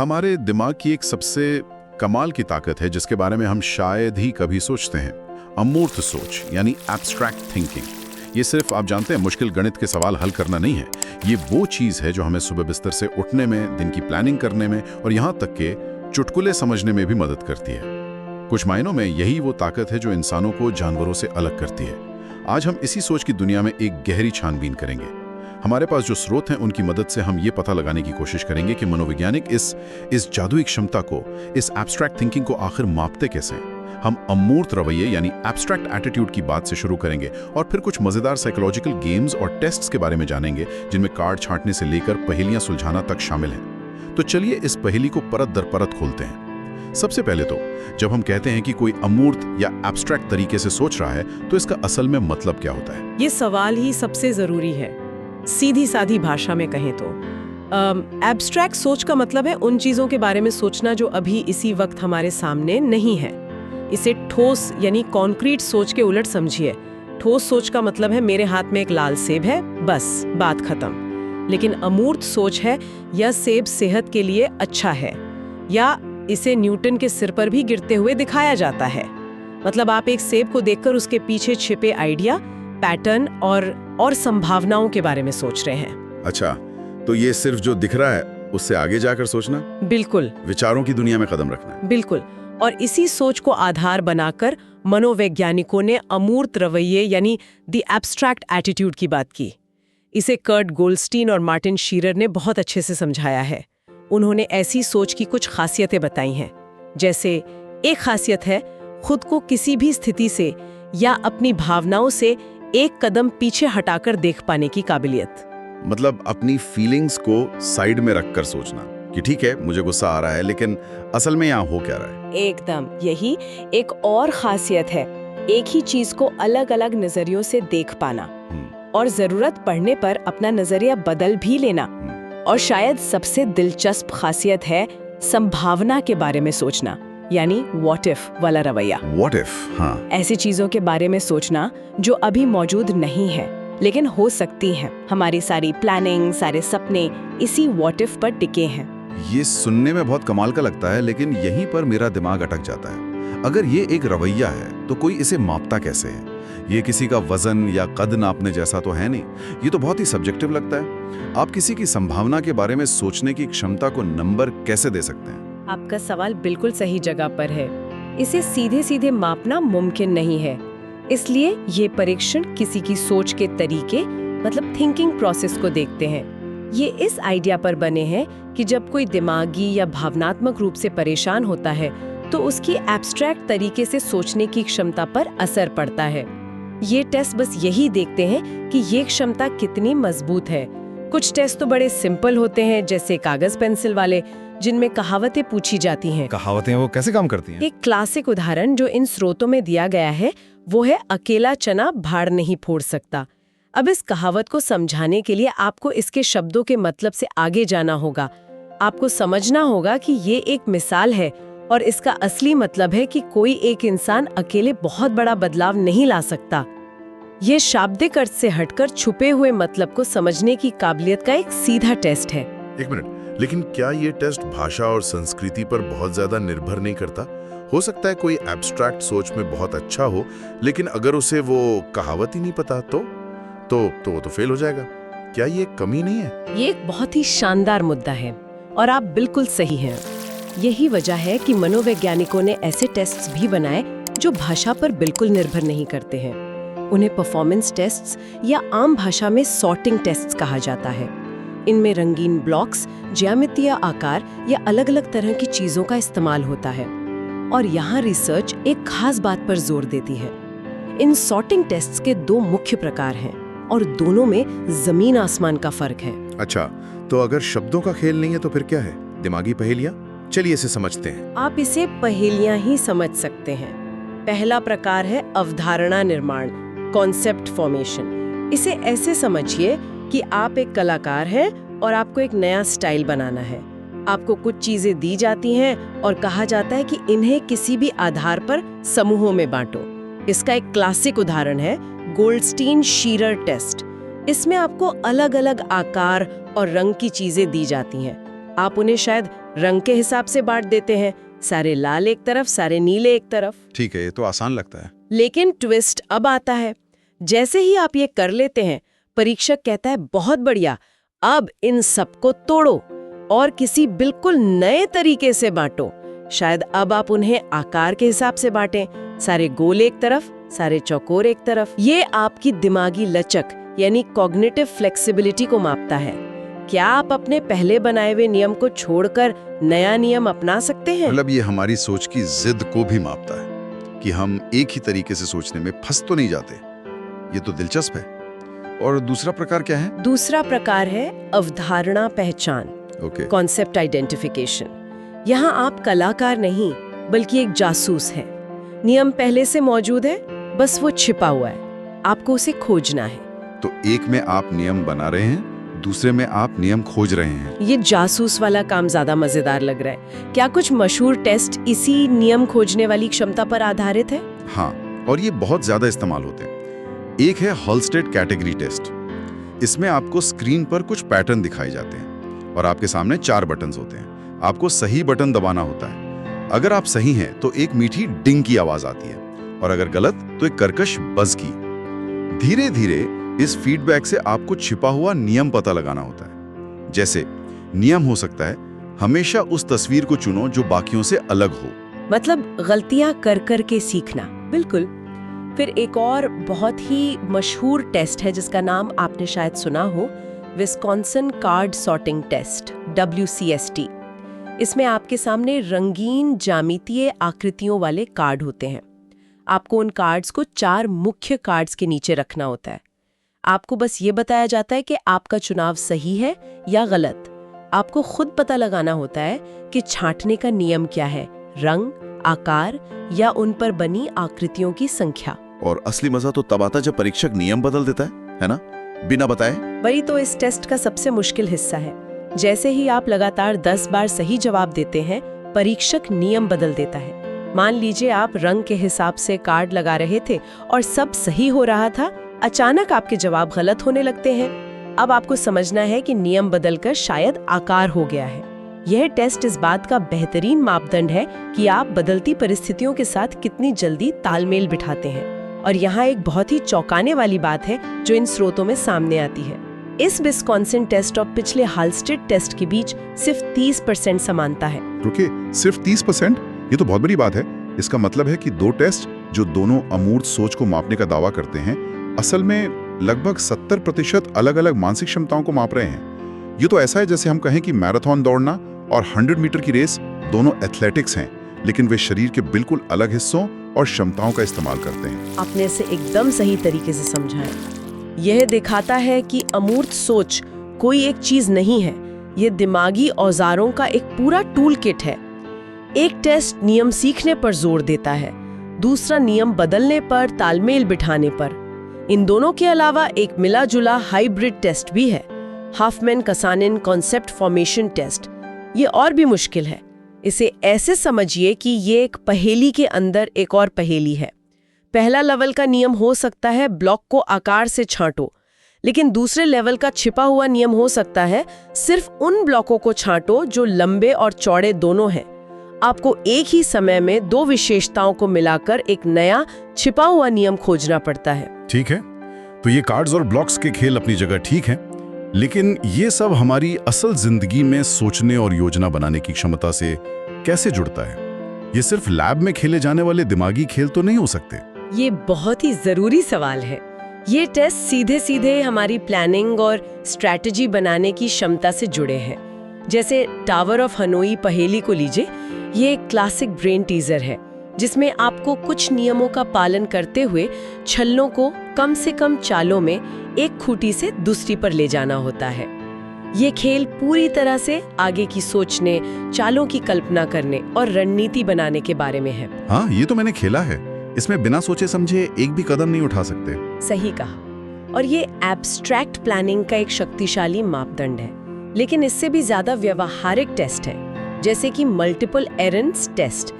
हमारे दिमाग की एक सबसे कमाल की ताकत है जिसके बारे में हम शायद ही कभी सोचते हैं, अमूर्त सोच यानी एब्स्ट्रैक्ट थिंकिंग। ये सिर्फ आप जानते हैं मुश्किल गणित के सवाल हल करना नहीं है, ये वो चीज़ है जो हमें सुबह बिस्तर से उठने में, दिन की प्लानिंग करने में और यहाँ तक के चुटकुले समझने में भी मदद करती है। कुछ मायनों में यही वो ताकत है जो इंसानों को जानवरों से अलग करती है। आज हम इसी सोच की दुनिया में एक गहरी छानबीन करेंगे। हमारे पास जो स्रोत हैं उनकी मदद से हम ये पता लगाने की कोशिश करेंगे कि मनोवैज्ञानिक इस जादुई क्षमता को, इस एब्स्ट्रैक्ट थिंकिंग को आखिर मापते कैसे हैं। हम अमूर्त रवैये यानी एब्स्ट्रैक्ट एटीट्यूड की बात से शुरू करेंगे और फिर कुछ मजेदार साइकोलॉजिकल गेम्स और टेस्ट्स के बारे में जानेंगे जिनमें कार्ड छांटने से लेकर पहेलियां सुलझाना तक शामिल हैं। तो चलिए इस पहेली को परत दर परत खोलते हैं। सबसे पहले तो जब हम कहते हैं कि कोई अमूर्त या एब्स्ट्रैक्ट तरीके से सोच रहा है तो इसका असल में मतलब क्या होता है? ये सवाल ही सबसे जरूरी है। सीधी साधी भाषा में कहें तो एब्स्ट्रैक्ट सोच का मतलब है उन चीजों के बारे में सोचना जो अभी इसी वक्त हमारे सामने नहीं है। इसे ठोस यानी कॉन्क्रीट सोच के उलट समझिए। ठोस सोच का मतलब है मेरे हाथ में एक लाल सेब है, बस बात खत्म। लेकिन अमूर्त सोच है यह सेब सेहत के लिए अच्छा है, या इसे न्यूटन के सिर पर भी गिरते हुए दिखाया जाता है। मतलब आप एक सेब को देखकर उसके पीछे छिपे आइडिया, पैटर्न और संभावनाओं के बारे में सोच रहे हैं। अच्छा, तो ये सिर्फ जो दिख रहा है उससे आगे जाकर सोचना? बिल्कुल। विचारों की दुनिया में कदम रखना? बिल्कुल। और इसी सोच को आधार बनाकर मनोवैज्ञानिकों ने अमूर्त रवैये यानी द एब्स्ट्रैक्ट एटीट्यूड की बात की। इसे कर्ट गोल्डस्टीन और मार्टिन शीरर ने बहुत अच्छे से समझाया है। उन्होंने ऐसी सोच की कुछ खासियतें बताई हैं। जैसे एक खासियत है खुद को किसी भी स्थिति से या अपनी भावनाओं से एक कदम पीछे हटाकर देख पाने की काबिलियत। मतलब अपनी फीलिंग्स को साइड में रखकर सोचना कि ठीक है मुझे गुस्सा आ रहा है लेकिन असल में यहाँ हो क्या रहा है। एकदम यही एक और खासियत है, एक ही चीज को अलग अलग नजरियों से देख पाना और जरूरत पड़ने पर अपना नजरिया बदल भी लेना। और शायद सबसे दिलचस्प खासियत है संभावना के बारे में सोचना, यानी व्हाट इफ वाला रवैया। What if? हाँ। ऐसी चीजों के बारे में सोचना जो अभी मौजूद नहीं है लेकिन हो सकती हैं। हमारी सारी प्लानिंग, सारे सपने इसी व्हाट इफ पर टिके हैं। ये सुनने में बहुत कमाल का लगता है लेकिन यहीं पर मेरा दिमाग अटक जाता है। अगर ये एक रवैया है तो कोई इसे मापता कैसे है? ये किसी का वजन या कद नापने जैसा तो है नहीं, ये तो बहुत ही सब्जेक्टिव लगता है। आप किसी की संभावना के बारे में सोचने की क्षमता को नंबर कैसे दे सकते हैं? आपका सवाल बिल्कुल सही जगह पर है। इसे सीधे सीधे मापना मुमकिन नहीं है, इसलिए ये परीक्षण किसी की सोच के तरीके मतलब थिंकिंग प्रोसेस को देखते हैं। ये इस आइडिया पर बने हैं कि जब कोई दिमागी या भावनात्मक रूप से परेशान होता है तो उसकी एब्स्ट्रैक्ट तरीके से सोचने की क्षमता पर असर पड़ता है। ये टेस्ट बस यही देखते हैं कि ये क्षमता कितनी मजबूत है। कुछ टेस्ट तो बड़े सिंपल होते हैं, जैसे कागज पेंसिल वाले, जिनमें कहावतें पूछी जाती हैं। कहावतें वो कैसे काम करती हैं? एक क्लासिक उदाहरण जो इन स्रोतों में दिया गया है वो है अकेला चना भाड़ नहीं फोड़ सकता। अब इस कहावत को समझाने के लिए आपको इसके शब्दों के मतलब से आगे जाना होगा। आपको समझना होगा कि ये एक मिसाल है और इसका असली मतलब है कि कोई एक इंसान अकेले बहुत बड़ा बदलाव नहीं ला सकता। ये शाब्दिक अर्थ से हटकर छुपे हुए मतलब को समझने की काबिलियत का एक सीधा टेस्ट है। एक मिनट, लेकिन क्या ये टेस्ट भाषा और संस्कृति पर बहुत ज्यादा निर्भर नहीं करता? हो सकता है कोई एब्स्ट्रैक्ट सोच में बहुत अच्छा हो लेकिन अगर उसे वो कहावत ही नहीं पता तो वो तो फेल हो जाएगा। क्या ये कमी नहीं है? ये एक बहुत ही शानदार मुद्दा है और आप बिल्कुल सही हैं। यही वजह है कि मनोवैज्ञानिकों ने ऐसे टेस्ट्स भी बनाए जो भाषा पर बिल्कुल निर्भर नहीं करते हैं। उन्हें परफॉर्मेंस टेस्ट्स या आम भाषा में सॉर्टिंग टेस्ट्स कहा जाता है। इनमें रंगीन ब्लॉक्स, ज्यामितीय आकार या अलग-अलग तरह की चीजों का इस्तेमाल होता है। और यहाँ रिसर्च एक खास बात पर जोर देती है। इन सॉर्टिंग टेस्ट्स के दो मुख्य प्रकार हैं और दोनों में जमीन आसमान का फर्क है। अच्छा, तो अगर शब्दों का खेल नहीं है तो फिर क्या है? दिमागी पहेलियां? चलिए इसे समझते हैं। आप इसे पहेलियां ही समझ सकते हैं। पहला प्रकार है अवधारणा निर्माण, कॉन्सेप्ट फॉर्मेशन। इसे ऐसे समझिए कि आप एक कलाकार हैं और आपको एक नया स्टाइल बनाना है। आपको कुछ चीजें दी जाती हैं और कहा जाता है कि इन्हें किसी भी आधार पर समूहों में बांटो। इसका एक क्लासिक उदाहरण है गोल्डस्टीन शीरर टेस्ट। इसमें आपको अलग अलग आकार और रंग की चीजें दी जाती हैं। आप उन्हें शायद रंग के हिसाब से बांट देते हैं, सारे लाल एक तरफ, सारे नीले एक तरफ। ठीक है, ये तो आसान लगता है। लेकिन ट्विस्ट अब आता है। जैसे ही आप ये कर लेते हैं, परीक्षक कहता है बहुत बढ़िया, अब इन सबको तोड़ो और किसी बिल्कुल नए तरीके से बांटो। शायद अब आप उन्हें आकार के हिसाब से बांटें, सारे गोल एक तरफ, सारे चौकोर एक तरफ। ये आपकी दिमागी लचक यानी कॉग्निटिव फ्लेक्सिबिलिटी को मापता है। क्या आप अपने पहले बनाए हुए नियम को छोड़कर नया नियम अपना सकते हैं? मतलब ये हमारी सोच की जिद को भी मापता है कि हम एक ही तरीके से सोचने में फंस तो नहीं जाते। ये तो दिलचस्प है। और दूसरा प्रकार क्या है? दूसरा प्रकार है अवधारणा पहचान, ओके। Concept identification. यहाँ आप कलाकार नहीं बल्कि एक जासूस हैं। नियम पहले से मौजूद है, बस वो छिपा हुआ है, आपको उसे खोजना है। तो एक में आप नियम बना रहे हैं, दूसरे में आप नियम खोज रहे हैं। ये जासूस वाला काम ज्यादा मजेदार लग रहा है। क्या कुछ मशहूर टेस्ट इसी नियम खोजने वाली क्षमता पर आधारित है? हाँ, और ये बहुत ज्यादा इस्तेमाल होते हैं। एक है हॉलस्टेड कैटेगरी टेस्ट। इसमें आपको स्क्रीन पर कुछ पैटर्न दिखाए जाते हैं और आपके सामने 4 बटन्स होते हैं। आपको सही बटन दबाना होता है। अगर आप सही हैं तो एक मीठी डिंग की आवाज आती है, और अगर गलत तो एक कर्कश बज की। धीरे धीरे इस फीडबैक से आपको छिपा हुआ नियम पता लगाना होता है। जैसे नियम हो सकता है, हमेशा उस तस्वीर को चुनो जो बाकियों से अलग हो। मतलब गलतियां कर कर के सीखना। बिल्कुल। फिर एक और बहुत ही मशहूर टेस्ट है जिसका नाम आपने शायद सुना हो, Wisconsin card sorting test, WCST। इसमें आपके सामने रंगीन ज्यामितीय आकृतियों वाले कार्ड होते हैं। आपको उन कार्ड्स को 4 मुख्य कार्ड्स के नीचे रखना होता है। आपको बस ये बताया जाता है कि आपका चुनाव सही है या गलत। आपको खुद पता लगाना होता है कि छांटने का नियम क्या है, रंग, आकार या उन पर बनी आकृतियों की संख्या। और असली मजा तो तब आता जब परीक्षक नियम बदल देता है ना, बिना बताए। वही तो इस टेस्ट का सबसे मुश्किल हिस्सा है। जैसे ही आप लगातार 10 बार सही जवाब देते हैं, परीक्षक नियम बदल देता है। मान लीजिए आप रंग के हिसाब से कार्ड लगा रहे थे और सब सही हो रहा था, अचानक आपके जवाब गलत होने लगते हैं। अब आपको समझना है कि नियम बदलकर शायद आकार हो गया है। यह टेस्ट इस बात का बेहतरीन मापदंड है कि आप बदलती परिस्थितियों के साथ कितनी जल्दी तालमेल बिठाते हैं। और यहाँ एक बहुत ही चौंकाने वाली बात है जो इन स्रोतों में सामने आती है। इस विस्कॉन्सिन टेस्ट और पिछले हॉलस्टेड टेस्ट के बीच सिर्फ 30% समानता है। रुकिए, सिर्फ 30%? ये तो बहुत बड़ी बात है। इसका मतलब है कि 2 टेस्ट जो दोनों अमूर्त सोच को मापने का दावा करते हैं, असल में लगभग 70% अलग-अलग मानसिक क्षमताओं को माप रहे हैं। ये तो ऐसा है जैसे हम कहें कि मैराथन दौड़ना और 100 मीटर की रेस दोनों एथलेटिक्स हैं, लेकिन वे शरीर के बिल्कुल अलग हिस्सों और क्षमताओं का इस्तेमाल करते हैं। आपने इसे एकदम सही तरीके से समझा है। यह दिखाता है कि अमूर्त सोच कोई एक चीज नहीं है, ये दिमागी औजारों का एक पूरा टूल किट है। एक टेस्ट नियम सीखने पर जोर देता है, दूसरा नियम बदलने पर, तालमेल बिठाने पर। इन दोनों के अलावा एक मिला जुला हाइब्रिड टेस्ट भी है, हाफमैन-कसानिन कॉन्सेप्ट फॉर्मेशन टेस्ट। ये और भी मुश्किल है। इसे ऐसे समझिए कि ये एक पहेली के अंदर एक और पहेली है। पहला लेवल का नियम हो सकता है ब्लॉक को आकार से छांटो, लेकिन दूसरे लेवल का छिपा हुआ नियम हो सकता है सिर्फ उन ब्लॉकों को छांटो जो लंबे और चौड़े दोनों हैं। आपको एक ही समय में 2 विशेषताओं को मिलाकर एक नया छिपा हुआ नियम खोजना पड़ता है। ठीक है, तो ये कार्ड्स और ब्लॉक्स के खेल अपनी जगह ठीक हैं, लेकिन ये सब हमारी असल जिंदगी में सोचने और योजना बनाने की क्षमता से कैसे जुड़ता है? ये सिर्फ लैब में खेले जाने वाले दिमागी खेल तो नहीं हो सकते? ये बहुत ही जरूरी सवाल है। ये टेस्ट सीधे सीधे हमारी प्लानिंग और स्ट्रैटेजी बनाने की क्षमता से जुड़े हैं। जैसे टावर ऑफ हनोई पहेली को लीजिए, ये एक क्लासिक ब्रेन टीजर है जिसमें आपको कुछ नियमों का पालन करते हुए छल्लों को कम से कम चालों में एक खूंटी से दूसरी पर ले जाना होता है। ये खेल पूरी तरह से आगे की सोचने, चालों की कल्पना करने और रणनीति बनाने के बारे में है। हाँ, ये तो मैंने खेला है। इसमें बिना सोचे समझे एक भी कदम नहीं उठा सकते। सही कहा। और ये एब्स्ट्रैक्ट प्लानिंग का एक शक्तिशाली मापदंड है, लेकिन इससे भी ज्यादा व्यवहारिक टेस्ट है, जैसे कि मल्टीपल एरेंड्स टेस्ट।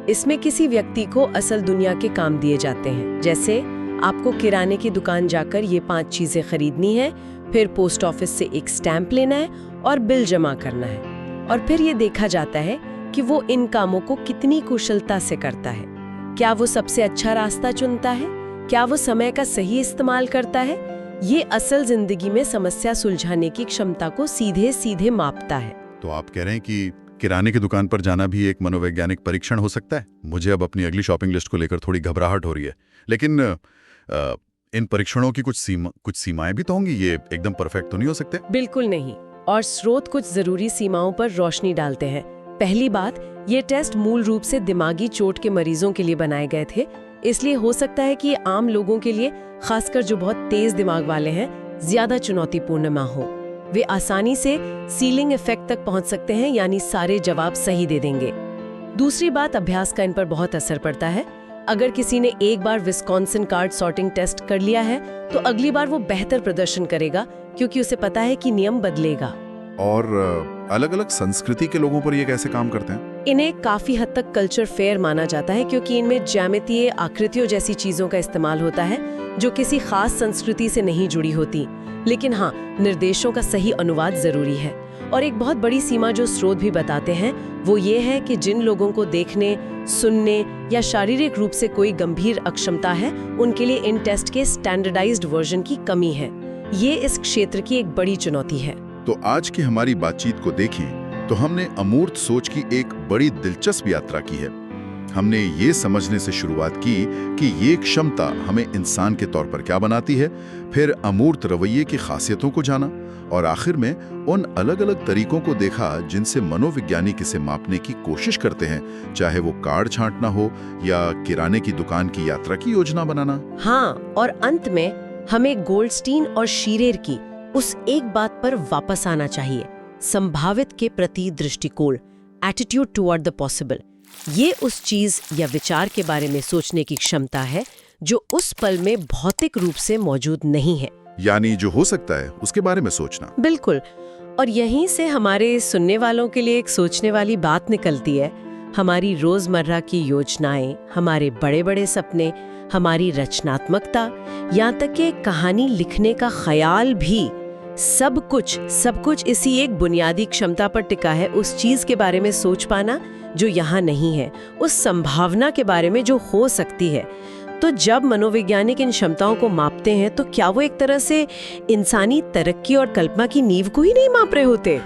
इसमें किसी व्यक्ति को असल दुनिया के काम दिए जाते हैं, जैसे आपको किराने की दुकान जाकर ये 5 चीजें खरीदनी है, फिर पोस्ट ऑफिस से एक स्टैंप लेना है और बिल जमा करना है। और फिर ये देखा जाता है कि वो इन कामों को कितनी कुशलता से करता है। क्या वो सबसे अच्छा रास्ता चुनता है? क्या वो समय का सही इस्तेमाल करता है? ये असल जिंदगी में समस्या सुलझाने की क्षमता को सीधे सीधे मापता है। तो आप कह रहे हैं कि किराने की दुकान पर जाना भी एक मनोवैज्ञानिक परीक्षण हो सकता है? मुझे अब अपनी अगली शॉपिंग लिस्ट को लेकर थोड़ी घबराहट हो रही है, लेकिन इन परीक्षणों की कुछ सीमाएं भी तो होंगी। ये एकदम परफेक्ट तो नहीं हो सकते। बिल्कुल नहीं, और स्रोत कुछ जरूरी सीमाओं पर रोशनी डालते हैं। पहली बात, ये टेस्ट मूल रूप से दिमागी चोट के मरीजों के लिए बनाए गए थे, इसलिए हो सकता है कि ये आम लोगों के लिए, खासकर जो बहुत तेज दिमाग वाले हैं, ज्यादा चुनौतीपूर्ण ना हो। वे आसानी से सीलिंग इफेक्ट तक पहुंच सकते हैं, यानी सारे जवाब सही दे देंगे। दूसरी बात, अभ्यास का इन पर बहुत असर पड़ता है। अगर किसी ने एक बार विस्कॉन्सिन कार्ड सॉर्टिंग टेस्ट कर लिया है तो अगली बार वो बेहतर प्रदर्शन करेगा, क्योंकि उसे पता है कि नियम बदलेगा। और अलग-अलग संस्कृति के लोगों पर ये कैसे काम करते हैं? इन्हें काफी हद तक कल्चर फेयर माना जाता है, क्योंकि इनमें ज्यामितीय आकृतियों जैसी चीजों का इस्तेमाल होता है जो किसी खास संस्कृति से नहीं जुड़ी होती। लेकिन हाँ, निर्देशों का सही अनुवाद जरूरी है। और एक बहुत बड़ी सीमा जो स्रोत भी बताते हैं वो ये है कि जिन लोगों को देखने, सुनने या शारीरिक रूप से कोई गंभीर अक्षमता है, उनके लिए इन टेस्ट के स्टैंडर्डाइज्ड वर्जन की कमी है। ये इस क्षेत्र की एक बड़ी चुनौती है। तो आज की हमारी बातचीत को देखें तो हमने अमूर्त सोच की एक बड़ी दिलचस्प यात्रा की है। हमने ये समझने से शुरुआत की कि ये क्षमता हमें इंसान के तौर पर क्या बनाती है, फिर अमूर्त रवैये की खासियतों को जाना, और आखिर में उन अलग अलग तरीकों को देखा जिनसे मनोवैज्ञानिक इसे मापने की कोशिश करते हैं, चाहे वो कार्ड छांटना हो या किराने की दुकान की यात्रा की योजना बनाना। हाँ, और अंत में हमें गोल्डस्टीन और शीरेर की उस एक बात पर वापस आना चाहिए, संभावित के प्रति दृष्टिकोण, एटीट्यूड टुवर्ड द पॉसिबल। ये उस चीज या विचार के बारे में सोचने की क्षमता है जो उस पल में भौतिक रूप से मौजूद नहीं है, यानी जो हो सकता है उसके बारे में सोचना। बिल्कुल। और यहीं से हमारे सुनने वालों के लिए एक सोचने वाली बात निकलती है। हमारी रोजमर्रा की योजनाएं, हमारे बड़े बड़े सपने, हमारी रचनात्मकता, यहाँ तक कि कहानी लिखने का ख्याल भी, सब कुछ इसी एक बुनियादी क्षमता पर टिका है, उस चीज के बारे में सोच पाना जो यहाँ नहीं है, उस संभावना के बारे में जो हो सकती है। तो जब मनोवैज्ञानिक इन क्षमताओं को मापते हैं तो क्या वो एक तरह से इंसानी तरक्की और कल्पना की नींव को ही नहीं माप रहे होते?